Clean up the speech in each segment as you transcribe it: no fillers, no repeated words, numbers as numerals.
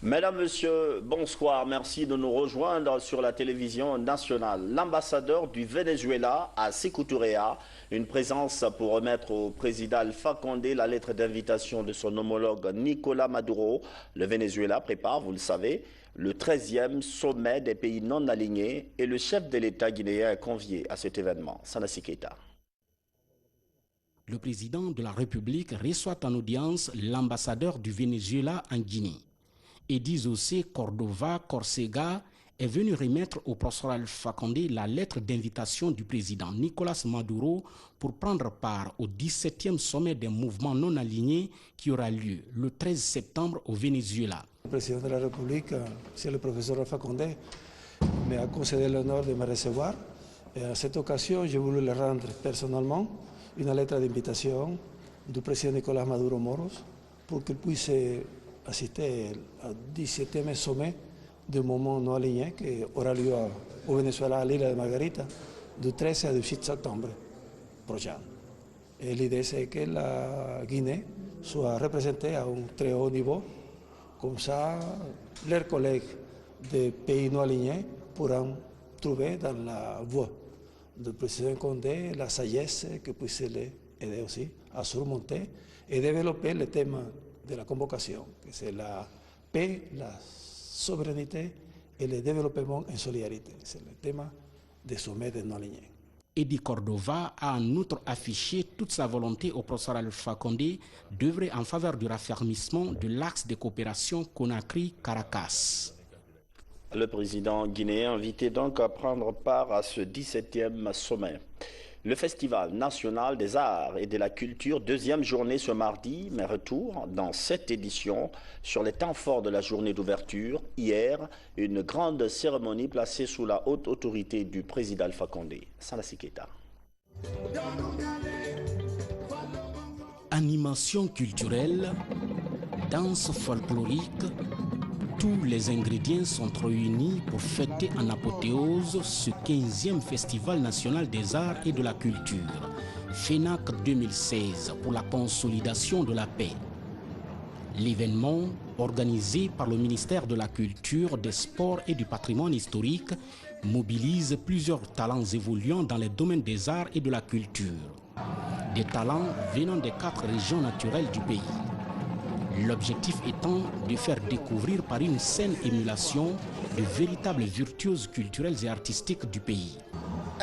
Mesdames, Messieurs, bonsoir. Merci de nous rejoindre sur la télévision nationale. L'ambassadeur du Venezuela à Sékou Touré, une présence pour remettre au président Alpha Condé la lettre d'invitation de son homologue Nicolás Maduro. Le Venezuela prépare, vous le savez, le 13e sommet des pays non alignés et le chef de l'État guinéen est convié à cet événement. Sanassi Keita. Le président de la République reçoit en audience l'ambassadeur du Venezuela en Guinée. Eddy José Cordova Corsega est venu remettre au professeur Alpha Condé la lettre d'invitation du président Nicolás Maduro pour prendre part au 17e sommet des mouvements non alignés qui aura lieu le 13 septembre au Venezuela. Le président de la République, c'est le professeur Alpha Condé, m'a concédé l'honneur de me recevoir. Et à cette occasion, je voulais le rendre personnellement une lettre d'invitation du président Nicolás Maduro Moros pour qu'il puisse assister au 17e sommet du mouvement non aligné qui aura lieu au Venezuela à l'île de Margarita du 13 au 18 septembre prochain. Et l'idée c'est que la Guinée soit représentée à un très haut niveau, comme ça leurs collègues des pays non alignés pourront trouver dans la voie du président Condé la sagesse qui puisse les aider aussi à surmonter et développer le thème de la convocation, que c'est la paix, la souveraineté et le développement en solidarité. C'est le thème des sommets des non-alignés. Eddy Cordova a en outre affiché toute sa volonté au professeur Alpha Condé d'œuvrer en faveur du raffermissement de l'axe de coopération Conakry-Caracas. Le président guinéen invité donc à prendre part à ce 17e sommet. Le Festival national des arts et de la culture, deuxième journée ce mardi, mais retour dans cette édition sur les temps forts de la journée d'ouverture. Hier, une grande cérémonie placée sous la haute autorité du président Alpha Condé. Sanassi Keita. Animation culturelle, danse folklorique, tous les ingrédients sont réunis pour fêter en apothéose ce 15e Festival national des arts et de la culture, FENAC 2016, pour la consolidation de la paix. L'événement, organisé par le ministère de la Culture, des Sports et du Patrimoine historique, mobilise plusieurs talents évoluant dans les domaines des arts et de la culture. Des talents venant des 4 régions naturelles du pays. L'objectif étant de faire découvrir par une saine émulation de véritables virtuoses culturelles et artistiques du pays.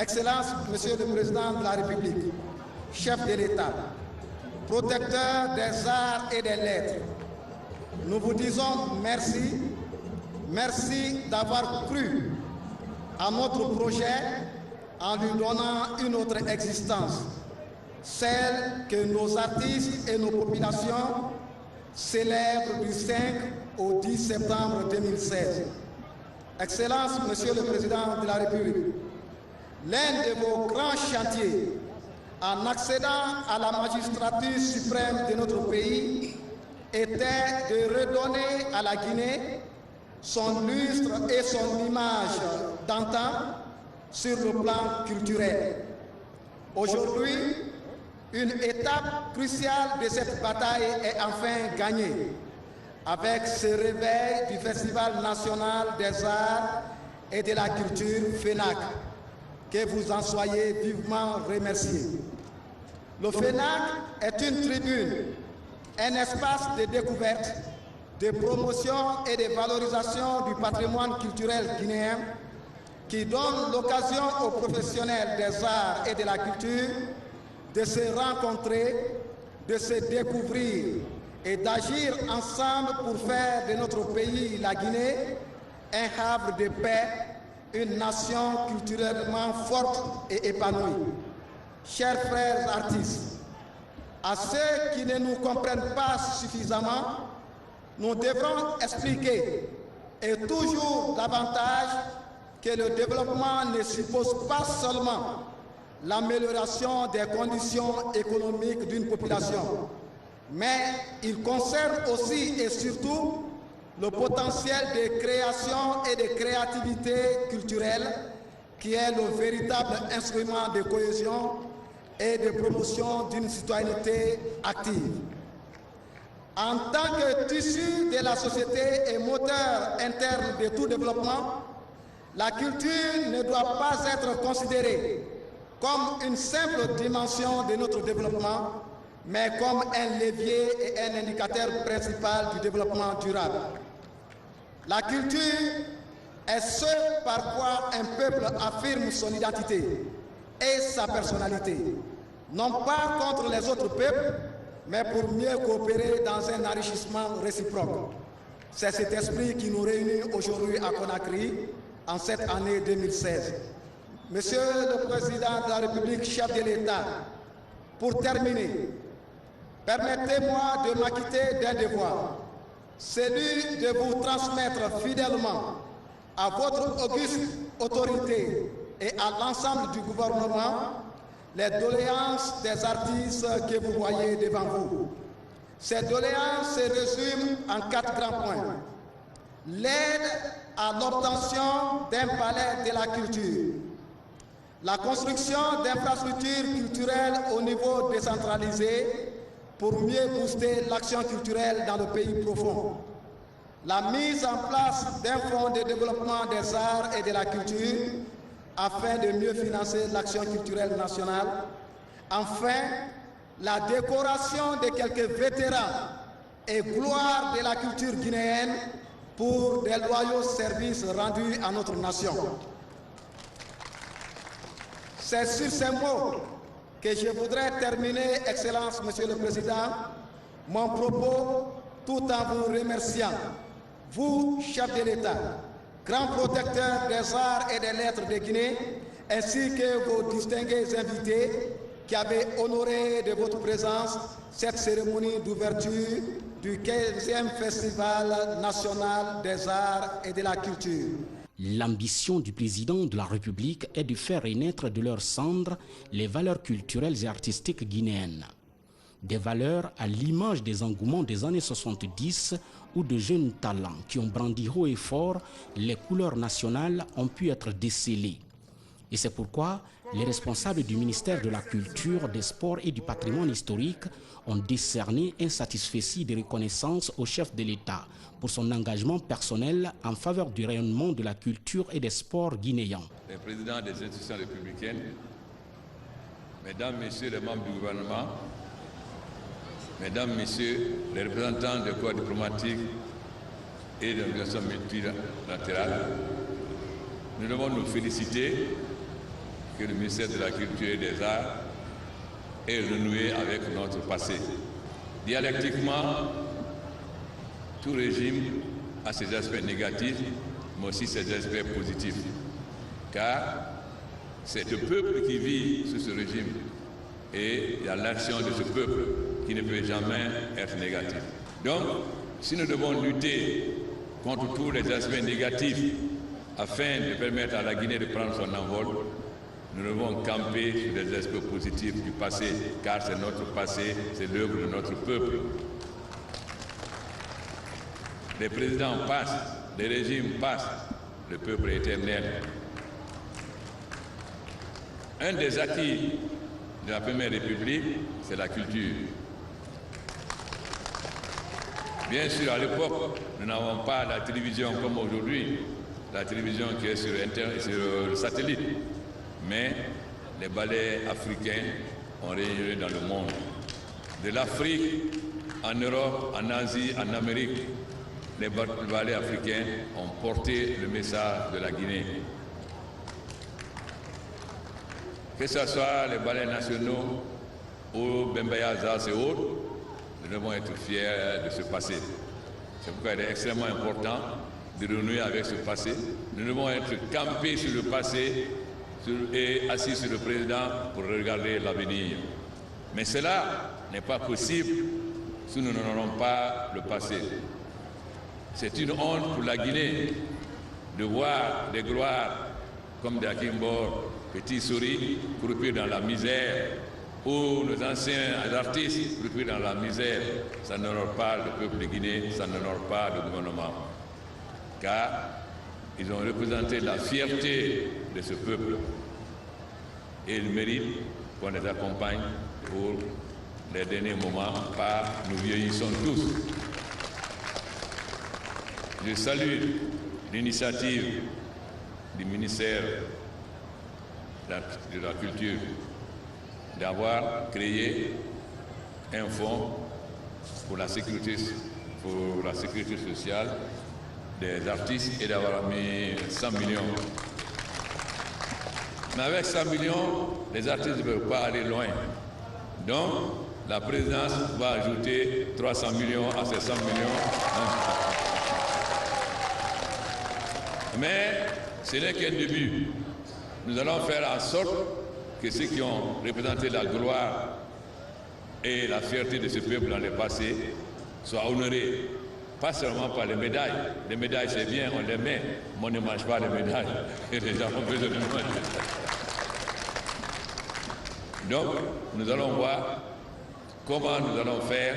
Excellence, Monsieur le Président de la République, chef de l'État, protecteur des arts et des lettres, nous vous disons merci, merci d'avoir cru à notre projet en lui donnant une autre existence, celle que nos artistes et nos populations célèbre du 5 au 10 septembre 2016. Excellence, Monsieur le Président de la République, l'un de vos grands chantiers en accédant à la magistrature suprême de notre pays était de redonner à la Guinée son lustre et son image d'antan sur le plan culturel. Aujourd'hui, une étape cruciale de cette bataille est enfin gagnée avec ce réveil du Festival national des arts et de la culture FENAC. Que vous en soyez vivement remerciés. Le FENAC est une tribune, un espace de découverte, de promotion et de valorisation du patrimoine culturel guinéen qui donne l'occasion aux professionnels des arts et de la culture de se rencontrer, de se découvrir et d'agir ensemble pour faire de notre pays, la Guinée, un havre de paix, une nation culturellement forte et épanouie. Chers frères artistes, à ceux qui ne nous comprennent pas suffisamment, nous devrons expliquer, et toujours davantage, que le développement ne suppose pas seulement l'amélioration des conditions économiques d'une population, mais il concerne aussi et surtout le potentiel de création et de créativité culturelle qui est le véritable instrument de cohésion et de promotion d'une citoyenneté active. En tant que tissu de la société et moteur interne de tout développement, la culture ne doit pas être considérée comme une simple dimension de notre développement, mais comme un levier et un indicateur principal du développement durable. La culture est ce par quoi un peuple affirme son identité et sa personnalité, non pas contre les autres peuples, mais pour mieux coopérer dans un enrichissement réciproque. C'est cet esprit qui nous réunit aujourd'hui à Conakry en cette année 2016. Monsieur le Président de la République, chef de l'État, pour terminer, permettez-moi de m'acquitter d'un devoir, celui de vous transmettre fidèlement à votre auguste autorité et à l'ensemble du gouvernement les doléances des artistes que vous voyez devant vous. Ces doléances se résument en 4 grands points. L'aide à l'obtention d'un palais de la culture, la construction d'infrastructures culturelles au niveau décentralisé pour mieux booster l'action culturelle dans le pays profond, la mise en place d'un fonds de développement des arts et de la culture afin de mieux financer l'action culturelle nationale. Enfin, la décoration de quelques vétérans et gloires de la culture guinéenne pour des loyaux services rendus à notre nation. C'est sur ces mots que je voudrais terminer, Excellence, Monsieur le Président, mon propos tout en vous remerciant, vous, chef de l'État, grand protecteur des arts et des lettres de Guinée, ainsi que vos distingués invités qui avaient honoré de votre présence cette cérémonie d'ouverture du 15e Festival national des arts et de la culture. L'ambition du président de la République est de faire renaître de leurs cendres les valeurs culturelles et artistiques guinéennes. Des valeurs à l'image des engouements des années 70 où de jeunes talents qui ont brandi haut et fort les couleurs nationales ont pu être décelés. Et c'est pourquoi les responsables du ministère de la Culture, des Sports et du Patrimoine historique ont décerné un satisfecit de reconnaissance au chef de l'État pour son engagement personnel en faveur du rayonnement de la culture et des sports guinéens. Les présidents des institutions républicaines, mesdames, messieurs les membres du gouvernement, mesdames, messieurs les représentants des corps diplomatiques et des organisations multilatérales, nous devons nous féliciter que le ministère de la Culture et des Arts ait renoué avec notre passé. Dialectiquement, tout régime a ses aspects négatifs, mais aussi ses aspects positifs. Car c'est le peuple qui vit sous ce régime et il y a l'action de ce peuple qui ne peut jamais être négative. Donc, si nous devons lutter contre tous les aspects négatifs afin de permettre à la Guinée de prendre son envol, nous devons camper sur les aspects positifs du passé, car c'est notre passé, c'est l'œuvre de notre peuple. Les présidents passent, les régimes passent, le peuple est éternel. Un des acquis de la Première République, c'est la culture. Bien sûr, à l'époque, nous n'avons pas la télévision comme aujourd'hui, la télévision qui est sur le satellite. Mais les ballets africains ont rayonné dans le monde. De l'Afrique, en Europe, en Asie, en Amérique, les ballets africains ont porté le message de la Guinée. Que ce soit les ballets nationaux ou Bembaya Zaz et autres, nous devons être fiers de ce passé. C'est pourquoi il est extrêmement important de renouer avec ce passé. Nous devons être campés sur le passé et assis sur le président pour regarder l'avenir. Mais cela n'est pas possible si nous n'honorons pas le passé. C'est une honte pour la Guinée de voir des gloires comme des Akimbor, Petit Souris, croupir dans la misère, ou nos anciens artistes croupir dans la misère. Ça n'honore pas le peuple de Guinée, ça n'honore pas le gouvernement. Car ils ont représenté la fierté de ce peuple. Et ils méritent qu'on les accompagne pour les derniers moments, car nous vieillissons tous. Je salue l'initiative du ministère de la Culture d'avoir créé un fonds pour la sécurité sociale des artistes et d'avoir mis 100 millions. Mais avec 100 millions, les artistes ne peuvent pas aller loin. Donc, la présidence va ajouter 300 millions à ces 100 millions. Mais ce n'est qu'un début. Nous allons faire en sorte que ceux qui ont représenté la gloire et la fierté de ce peuple dans le passé soient honorés, pas seulement par les médailles. Les médailles, c'est bien, on les met, mais on ne mange pas les médailles. Et les gens ont besoin de manger. Donc, nous allons voir comment nous allons faire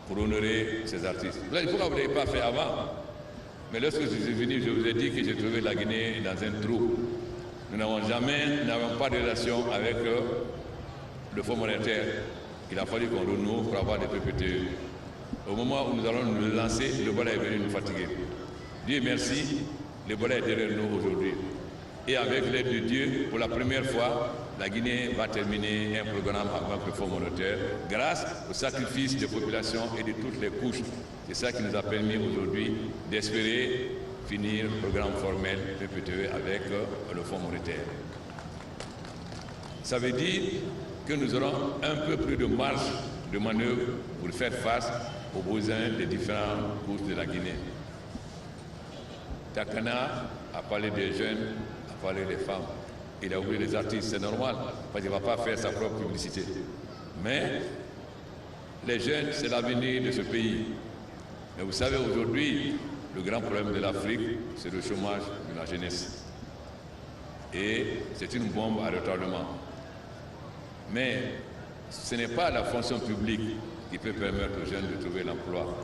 pour honorer ces artistes. Pourquoi vous ne l'avez pas fait avant? Mais lorsque je suis venu, je vous ai dit que j'ai trouvé la Guinée dans un trou. Nous n'avons pas de relation avec le Fonds monétaire. Il a fallu qu'on renoue pour avoir des PPTE. Au moment où nous allons nous lancer, le Bola est venu nous fatiguer. Dieu merci, le Bola est derrière nous aujourd'hui. Et avec l'aide de Dieu, pour la première fois, la Guinée va terminer un programme avec le Fonds monétaire grâce au sacrifice des populations et de toutes les couches. C'est ça qui nous a permis aujourd'hui d'espérer finir le programme formel PPTE avec le Fonds monétaire. Ça veut dire que nous aurons un peu plus de marge de manœuvre pour faire face aux besoins des différentes couches de la Guinée. Takana a parlé des jeunes, a parlé des femmes. Il a oublié les artistes, c'est normal, parce qu'il ne va pas faire sa propre publicité. Mais les jeunes, c'est l'avenir de ce pays. Mais vous savez, aujourd'hui, le grand problème de l'Afrique, c'est le chômage de la jeunesse. Et c'est une bombe à retardement. Mais ce n'est pas la fonction publique qui peut permettre aux jeunes de trouver l'emploi.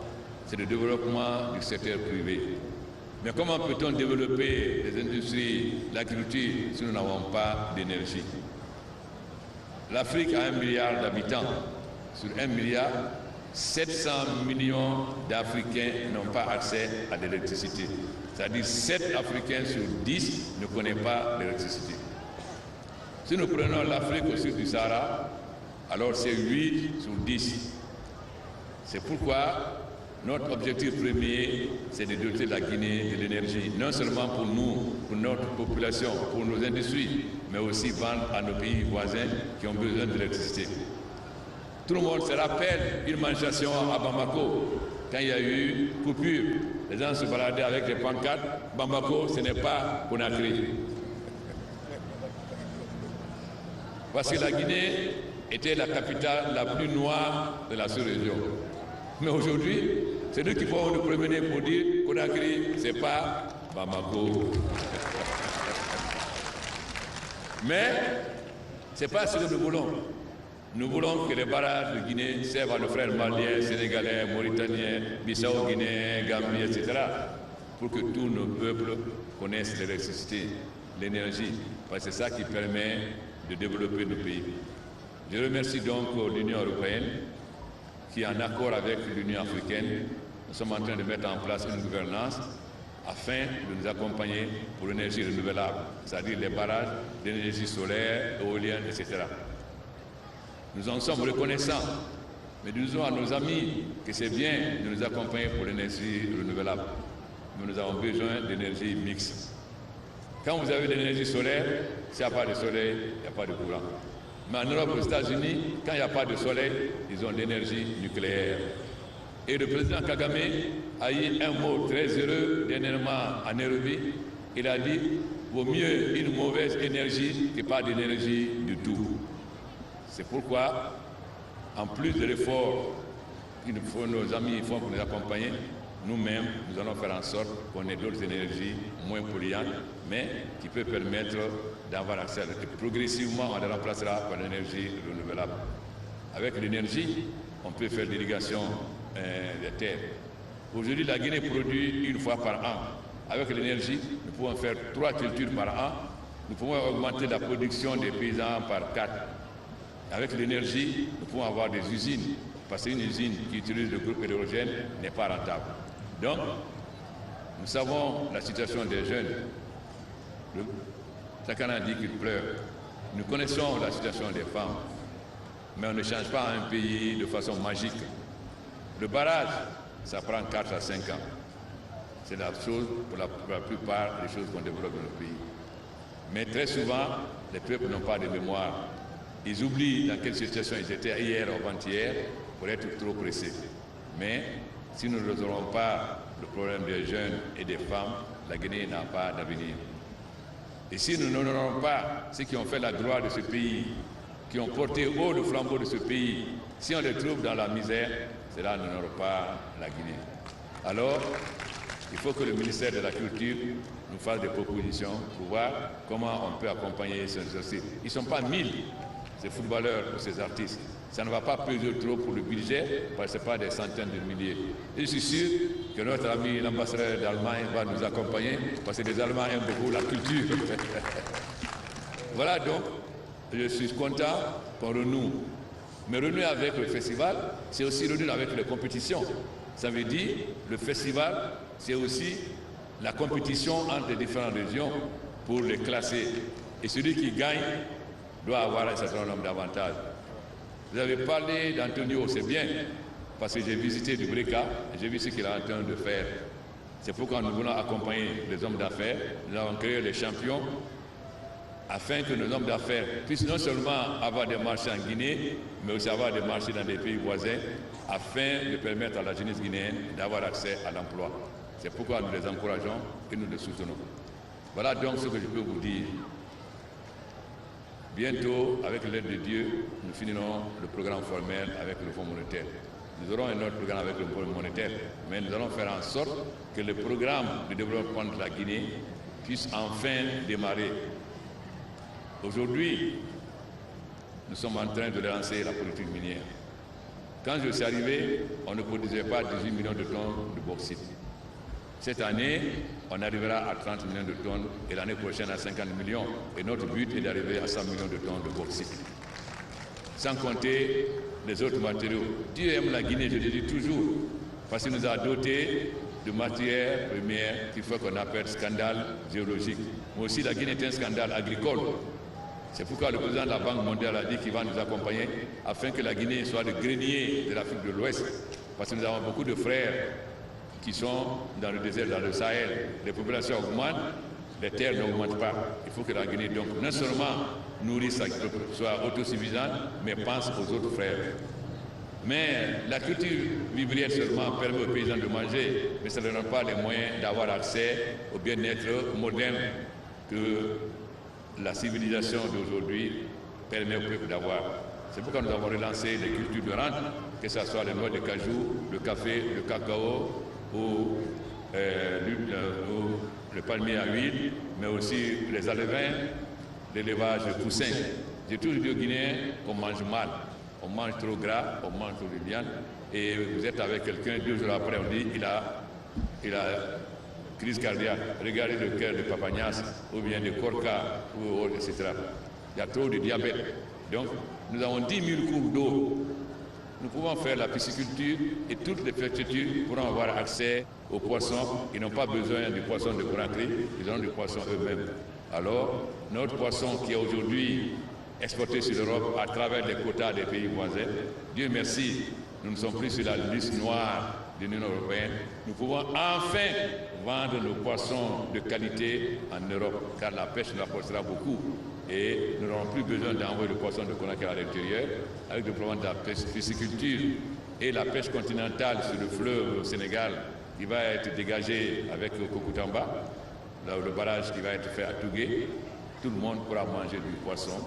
C'est le développement du secteur privé. Mais comment peut-on développer les industries, l'agriculture, si nous n'avons pas d'énergie? L'Afrique a 1 milliard d'habitants. Sur 1 milliard, 700 millions d'Africains n'ont pas accès à l'électricité. C'est-à-dire 7 Africains sur 10 ne connaissent pas l'électricité. Si nous prenons l'Afrique au sud du Sahara, alors c'est 8 sur 10. C'est pourquoi notre objectif premier, c'est de doter la Guinée de l'énergie, non seulement pour nous, pour notre population, pour nos industries, mais aussi vendre à nos pays voisins qui ont besoin d'électricité. Tout le monde se rappelle une manifestation à Bamako, quand il y a eu coupure. Les gens se baladaient avec des pancartes. Bamako, ce n'est pas Conakry. Parce que la Guinée était la capitale la plus noire de la sous-région. Mais aujourd'hui, c'est nous qui vont nous promener pour dire Conakry, c'est pas Bamako. Mais ce n'est pas ce que nous voulons. Nous voulons que les barrages de Guinée servent à nos frères maliens, sénégalais, mauritaniens, bissau-guinéens, gambiens, etc. pour que tous nos peuples connaissent l'électricité, l'énergie, parce que c'est ça qui permet de développer nos pays. Je remercie donc l'Union européenne qui, en accord avec l'Union africaine, nous sommes en train de mettre en place une gouvernance afin de nous accompagner pour l'énergie renouvelable, c'est-à-dire les barrages d'énergie solaire, éolienne, etc. Nous en sommes reconnaissants, mais nous disons à nos amis que c'est bien de nous accompagner pour l'énergie renouvelable. Mais nous avons besoin d'énergie mixte. Quand vous avez de l'énergie solaire, s'il n'y a pas de soleil, il n'y a pas de courant. Mais en Europe, aux États-Unis, quand il n'y a pas de soleil, ils ont de l'énergie nucléaire. Et le président Kagame a eu un mot très heureux dernièrement à Nairobi. Il a dit « vaut mieux une mauvaise énergie que pas d'énergie du tout ». C'est pourquoi, en plus de l'effort que nos amis font pour nous accompagner, nous-mêmes, nous allons faire en sorte qu'on ait d'autres énergies moins polluantes, mais qui peuvent permettre d'avoir accès. Et progressivement, on les remplacera par l'énergie renouvelable. Avec l'énergie, on peut faire l'irrigation des terres. Aujourd'hui, la Guinée produit une fois par an. Avec l'énergie, nous pouvons faire 3 cultures par an. Nous pouvons augmenter la production des paysans par 4. Avec l'énergie, nous pouvons avoir des usines, parce qu'une usine qui utilise le groupe hydrogène n'est pas rentable. Donc, nous savons la situation des jeunes. Chacun a dit qu'il pleure. Nous connaissons la situation des femmes, mais on ne change pas un pays de façon magique. Le barrage, ça prend 4 à 5 ans. C'est la chose, pour la plupart des choses qu'on développe dans le pays. Mais très souvent, les peuples n'ont pas de mémoire. Ils oublient dans quelle situation ils étaient hier ou avant-hier pour être trop pressés. Mais si nous ne résolvons pas le problème des jeunes et des femmes, la Guinée n'a pas d'avenir. Et si nous n'honorons pas ceux qui ont fait la gloire de ce pays, qui ont porté haut le flambeau de ce pays, si on les trouve dans la misère, cela n'honore pas la Guinée. Alors, il faut que le ministère de la Culture nous fasse des propositions pour voir comment on peut accompagner ces artistes. Ils ne sont pas 1000, ces footballeurs ou ces artistes. Ça ne va pas peser trop pour le budget, parce que ce n'est pas des centaines de milliers. Et je suis sûr que notre ami l'ambassadeur d'Allemagne va nous accompagner, parce que les Allemands aiment beaucoup la culture. Voilà donc, je suis content qu'on renoue. Mais renouer avec le festival, c'est aussi renouer avec les compétitions. Ça veut dire, le festival, c'est aussi la compétition entre les différentes régions pour les classer. Et celui qui gagne doit avoir un certain nombre d'avantages. Vous avez parlé d'Antonio, c'est bien, parce que j'ai visité du Breka et j'ai vu ce qu'il est en train de faire. C'est pourquoi nous voulons accompagner les hommes d'affaires. Nous avons créé les champions afin que nos hommes d'affaires puissent non seulement avoir des marchés en Guinée, mais aussi avoir des marchés dans des pays voisins, afin de permettre à la jeunesse guinéenne d'avoir accès à l'emploi. C'est pourquoi nous les encourageons et nous les soutenons. Voilà donc ce que je peux vous dire. Bientôt, avec l'aide de Dieu, nous finirons le programme formel avec le Fonds monétaire. Nous aurons un autre programme avec le Fonds monétaire, mais nous allons faire en sorte que le programme de développement de la Guinée puisse enfin démarrer. Aujourd'hui, nous sommes en train de lancer la politique minière. Quand je suis arrivé, on ne produisait pas 18 millions de tonnes de bauxite. Cette année, on arrivera à 30 millions de tonnes et l'année prochaine à 50 millions. Et notre but est d'arriver à 100 millions de tonnes de bauxite. Sans compter les autres matériaux. Dieu aime la Guinée, je le dis toujours, parce qu'il nous a dotés de matières premières qu'il faut qu'on appelle scandale géologique. Mais aussi la Guinée est un scandale agricole. C'est pourquoi le président de la Banque mondiale a dit qu'il va nous accompagner afin que la Guinée soit le grenier de l'Afrique de l'Ouest. Parce que nous avons beaucoup de frères qui sont dans le désert, dans le Sahel. Les populations augmentent, les terres n'augmentent pas. Il faut que la Guinée, donc, non seulement nourrisse, soit autosuffisante, mais pense aux autres frères. Mais la culture vivrière seulement permet aux paysans de manger, mais ça ne donne pas les moyens d'avoir accès au bien-être moderne que la civilisation d'aujourd'hui permet au peuple d'avoir. C'est pourquoi nous avons relancé les cultures de rente, que ce soit les noix de cajou, le café, le cacao, ou le palmier à huile, mais aussi les alevins, l'élevage poussin. J'ai toujours dit aux Guinéens qu'on mange mal. On mange trop gras, on mange trop de viande, et vous êtes avec quelqu'un, 2 jours après, on dit il a crise cardiaque. Regardez le cœur de Papagnas, ou bien de Korka, ou autre, etc. Il y a trop de diabète. Donc, nous avons 10 000 cours d'eau. Nous pouvons faire la pisciculture et toutes les fertilités pourront avoir accès aux poissons. Ils n'ont pas besoin du poisson de Conakry, ils ont du poisson eux-mêmes. Alors, notre poisson qui est aujourd'hui exporté sur l'Europe à travers les quotas des pays voisins, Dieu merci, nous ne sommes plus sur la liste noire de l'Union européenne. Nous pouvons enfin vendre nos poissons de qualité en Europe, car la pêche nous apportera beaucoup. Et nous n'aurons plus besoin d'envoyer le poisson de Conakry à l'intérieur, avec le problème de la pisciculture et la pêche continentale sur le fleuve au Sénégal, qui va être dégagé avec le Kokutamba, le barrage qui va être fait à Tougué. Tout le monde pourra manger du poisson.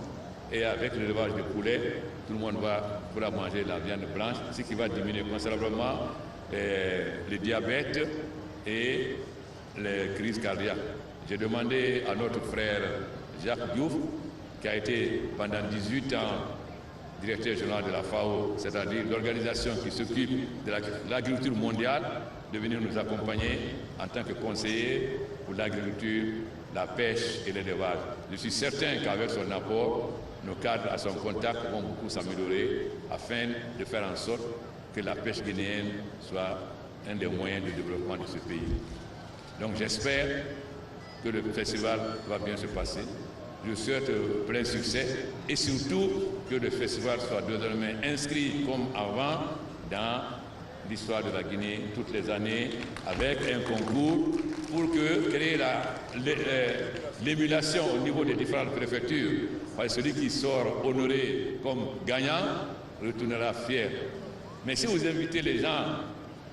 Et avec l'élevage de poulets, tout le monde pourra manger la viande blanche, ce qui va diminuer considérablement le diabète et les crises cardiaques. J'ai demandé à notre frère Jacques Diouf, qui a été pendant 18 ans directeur général de la FAO, c'est-à-dire l'organisation qui s'occupe de l'agriculture mondiale, de venir nous accompagner en tant que conseiller pour l'agriculture la pêche et l'élevage. Je suis certain qu'avec son apport, nos cadres à son contact vont beaucoup s'améliorer afin de faire en sorte que la pêche guinéenne soit un des moyens de développement de ce pays. Donc j'espère que le festival va bien se passer. Je souhaite plein succès et surtout que le festival soit désormais inscrit comme avant dans l'histoire de la Guinée toutes les années avec un concours pour créer l'émulation au niveau des différentes préfectures. Parce que celui qui sort honoré comme gagnant retournera fier. Mais si vous invitez les gens,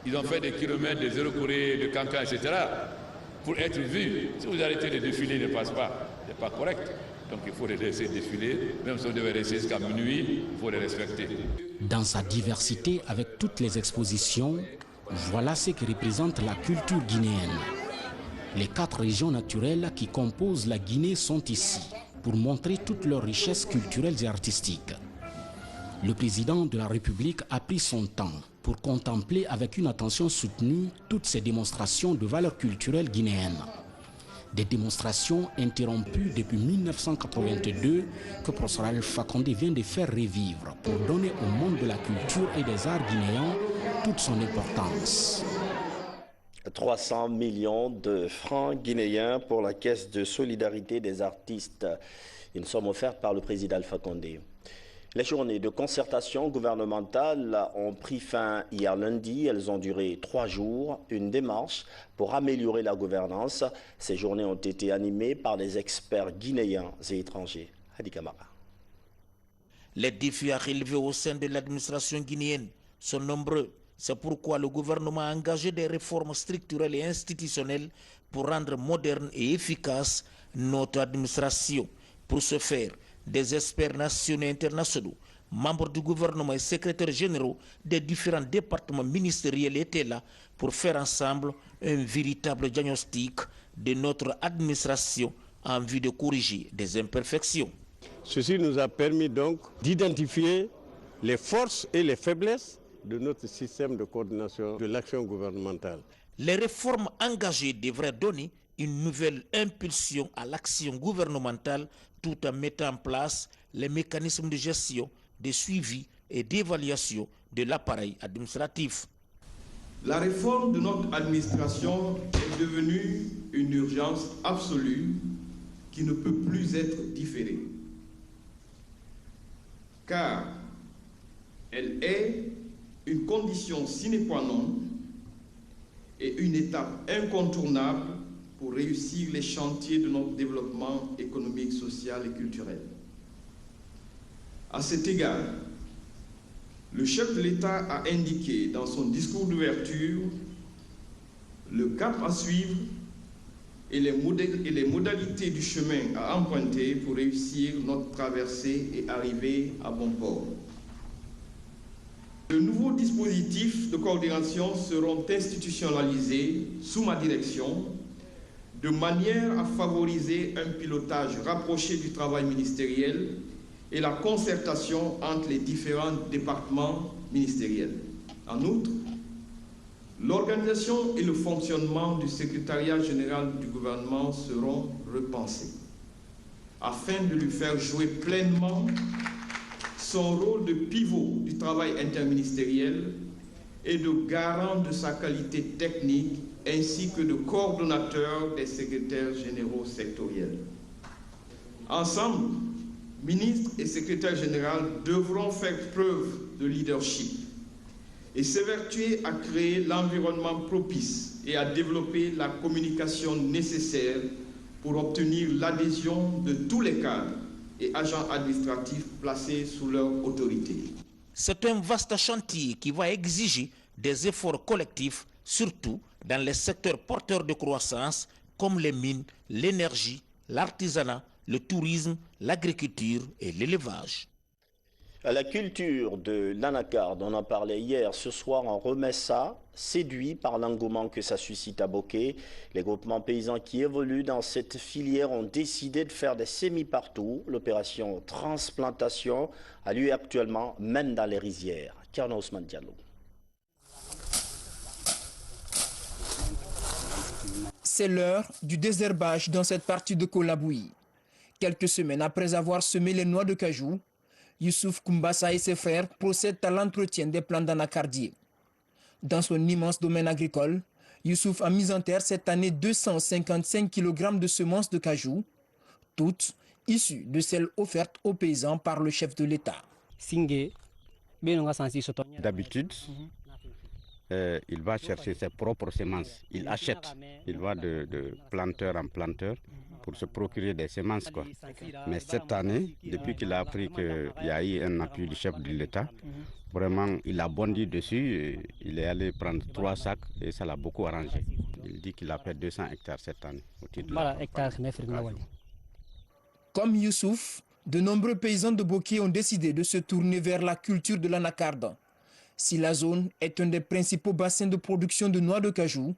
ils ont fait des kilomètres de Zéro Corée, de Cancan, etc., pour être vus, si vous arrêtez de défiler, ne passe pas, ce n'est pas correct. Donc il faut les laisser défiler, même si on devait rester jusqu'à minuit, il faut les respecter. Dans sa diversité, avec toutes les expositions, voilà ce que représente la culture guinéenne. Les 4 régions naturelles qui composent la Guinée sont ici pour montrer toutes leurs richesses culturelles et artistiques. Le président de la République a pris son temps pour contempler avec une attention soutenue toutes ces démonstrations de valeurs culturelles guinéennes. Des démonstrations interrompues depuis 1982 que professeur Alpha Condé vient de faire revivre pour donner au monde de la culture et des arts guinéens toute son importance. 300 millions de francs guinéens pour la caisse de solidarité des artistes. Une somme offerte par le président Alpha Condé. Les journées de concertation gouvernementale ont pris fin hier lundi. Elles ont duré 3 jours. Une démarche pour améliorer la gouvernance. Ces journées ont été animées par des experts guinéens et étrangers. Hadi Kamara. Les défis à relever au sein de l'administration guinéenne sont nombreux. C'est pourquoi le gouvernement a engagé des réformes structurelles et institutionnelles pour rendre moderne et efficace notre administration. Pour ce faire, des experts nationaux et internationaux, membres du gouvernement et secrétaires généraux des différents départements ministériels étaient là pour faire ensemble un véritable diagnostic de notre administration en vue de corriger des imperfections. Ceci nous a permis donc d'identifier les forces et les faiblesses de notre système de coordination de l'action gouvernementale. Les réformes engagées devraient donner une nouvelle impulsion à l'action gouvernementale tout en mettant en place les mécanismes de gestion, de suivi et d'évaluation de l'appareil administratif. La réforme de notre administration est devenue une urgence absolue qui ne peut plus être différée. Car elle est une condition sine qua non et une étape incontournable pour réussir les chantiers de notre développement économique, social et culturel. À cet égard, le chef de l'État a indiqué dans son discours d'ouverture le cap à suivre et les modalités du chemin à emprunter pour réussir notre traversée et arriver à bon port. De nouveaux dispositifs de coordination seront institutionnalisés sous ma direction de manière à favoriser un pilotage rapproché du travail ministériel et la concertation entre les différents départements ministériels. En outre, l'organisation et le fonctionnement du secrétariat général du gouvernement seront repensés afin de lui faire jouer pleinement son rôle de pivot du travail interministériel et de garant de sa qualité technique ainsi que de coordonnateur des secrétaires généraux sectoriels. Ensemble, ministres et secrétaires généraux devront faire preuve de leadership et s'évertuer à créer l'environnement propice et à développer la communication nécessaire pour obtenir l'adhésion de tous les cadres et agents administratifs placés sous leur autorité. C'est un vaste chantier qui va exiger des efforts collectifs, surtout dans les secteurs porteurs de croissance comme les mines, l'énergie, l'artisanat, le tourisme, l'agriculture et l'élevage. La culture de l'anacarde, on en parlait hier, ce soir on remet ça, séduit par l'engouement que ça suscite à Bokeh. Les groupements paysans qui évoluent dans cette filière ont décidé de faire des semis partout. L'opération transplantation a lieu actuellement même dans les rizières. Kerna Ousmane Diallo. C'est l'heure du désherbage dans cette partie de Kolabouyi. Quelques semaines après avoir semé les noix de cajou, Youssouf Koumbassa et ses frères procèdent à l'entretien des plants d'anacardier. Dans son immense domaine agricole, Youssouf a mis en terre cette année 255 kg de semences de cajou, toutes issues de celles offertes aux paysans par le chef de l'État. D'habitude, il va chercher ses propres semences. Il achète. Il va de planteur en planteur pour se procurer des semences, quoi. Mais cette année, depuis qu'il a appris qu'il y a eu un appui du chef de l'État, vraiment, il a bondi dessus. Il est allé prendre 3 sacs et ça l'a beaucoup arrangé. Il dit qu'il a fait 200 hectares cette année. Comme Youssouf, de nombreux paysans de Boké ont décidé de se tourner vers la culture de l'anacarde. Si la zone est un des principaux bassins de production de noix de cajou,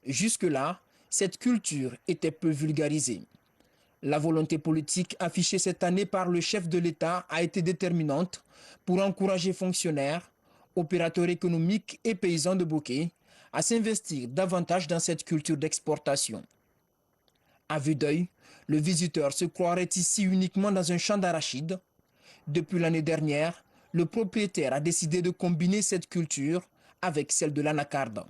jusque-là, cette culture était peu vulgarisée. La volonté politique affichée cette année par le chef de l'État a été déterminante pour encourager fonctionnaires, opérateurs économiques et paysans de Boké à s'investir davantage dans cette culture d'exportation. À vue d'œil, le visiteur se croirait ici uniquement dans un champ d'arachides. Depuis l'année dernière, le propriétaire a décidé de combiner cette culture avec celle de l'anacarde.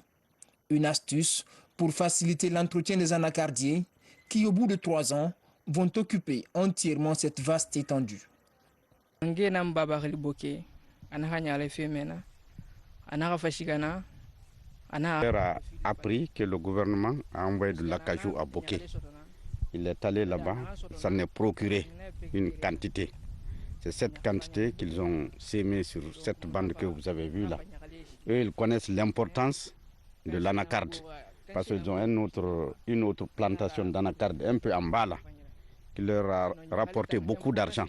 Une astuce pour faciliter l'entretien des anacardiers qui, au bout de 3 ans, vont occuper entièrement cette vaste étendue. Il a appris que le gouvernement a envoyé de l'acajou à Boké. Il est allé là-bas, ça n'est procuré une quantité. C'est cette quantité qu'ils ont sémée sur cette bande que vous avez vue là. Eux, ils connaissent l'importance de l'anacarde parce qu'ils ont une autre plantation d'anacarde un peu en bas là, qui leur a rapporté beaucoup d'argent.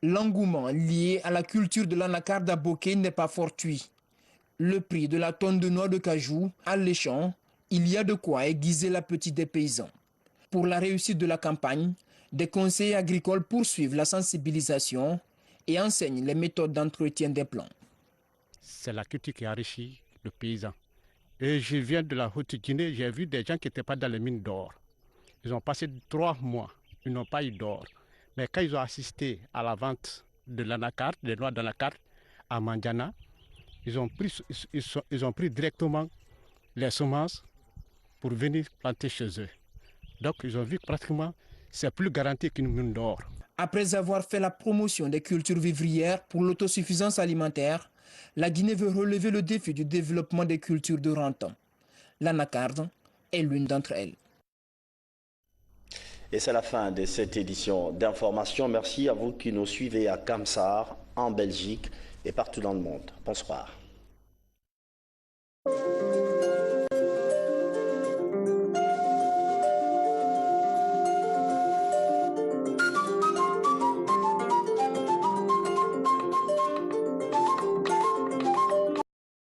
L'engouement lié à la culture de l'anacarde à Boké n'est pas fortuit. Le prix de la tonne de noix de cajou alléchant, il y a de quoi aiguiser l'appétit des paysans. Pour la réussite de la campagne, des conseillers agricoles poursuivent la sensibilisation et enseignent les méthodes d'entretien des plants. C'est la culture qui enrichit le paysan. Et je viens de la Haute-Guinée, j'ai vu des gens qui n'étaient pas dans les mines d'or. Ils ont passé 3 mois, ils n'ont pas eu d'or. Mais quand ils ont assisté à la vente de l'anacarde, des noix d'anacarde à Mandiana, ils ont pris directement les semences pour venir planter chez eux. Donc ils ont vu que pratiquement c'est plus garanti qu'une mine d'or. Après avoir fait la promotion des cultures vivrières pour l'autosuffisance alimentaire, la Guinée veut relever le défi du développement des cultures de rente. L'anacarde est l'une d'entre elles. Et c'est la fin de cette édition d'information. Merci à vous qui nous suivez à Kamsar, en Belgique et partout dans le monde. Bonsoir.